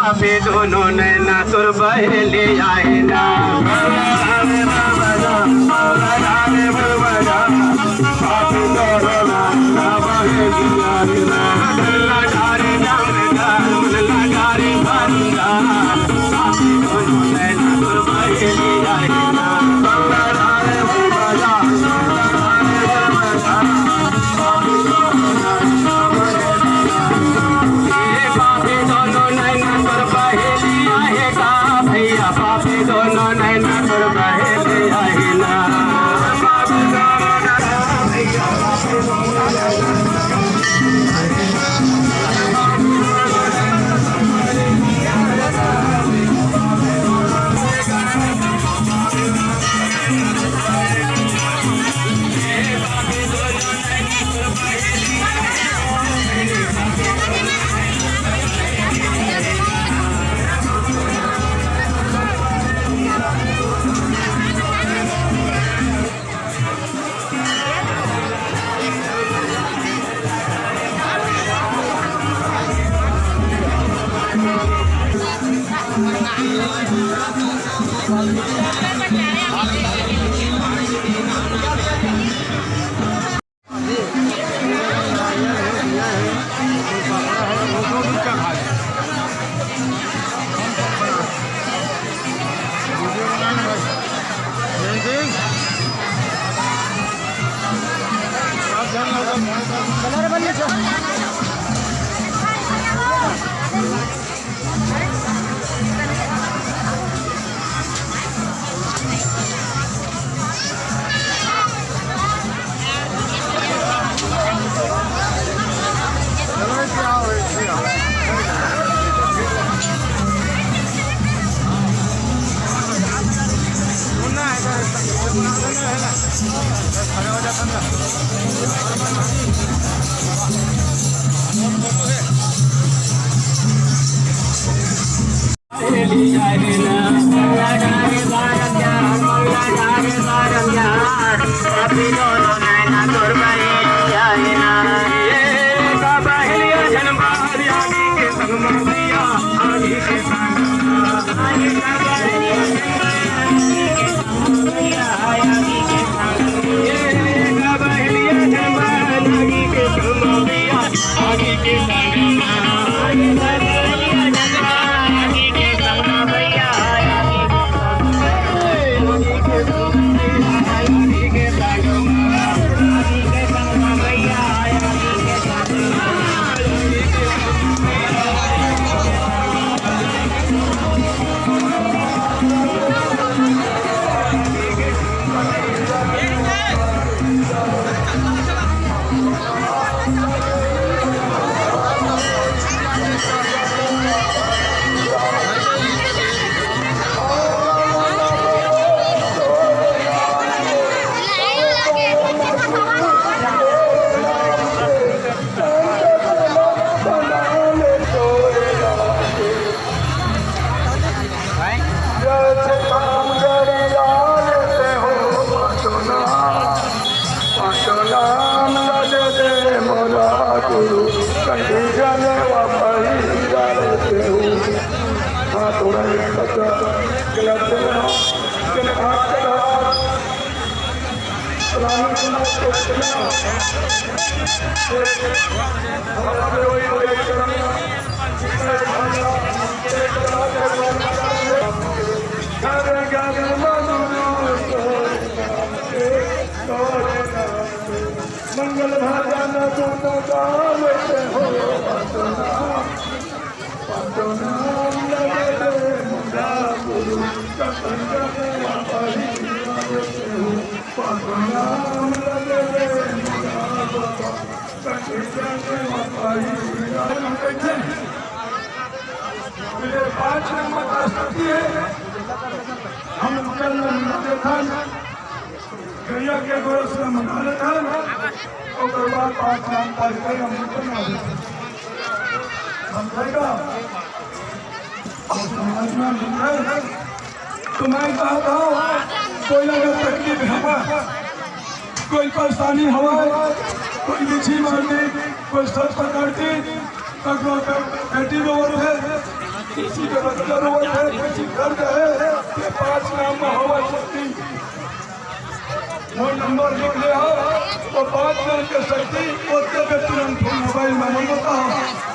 पापी दोनों नैना तुर बहेली आए ना आगे के मंगल भाजन तुम गाल हो नाम लगे मुंडा गुरु नाम लगे मुझे 5 नंबर राष्ट्रपति है। हम कल देखा गैया के गोरस में मंगा लेता और बाद 5 नाम पास कर हम समझेगा तो मैं कहता हूँ कोई अगर तकलीफ हवा कोई परेशानी हवा कोई लीची मारती कोई सर पकड़ती बेटी रोड है किसी का बच्चा रोड है किसी घर गए ये 5 नाम में हवा सकती वो नंबर लिख ले तो बात कर सकती और तुरंत मोबाइल में बताओ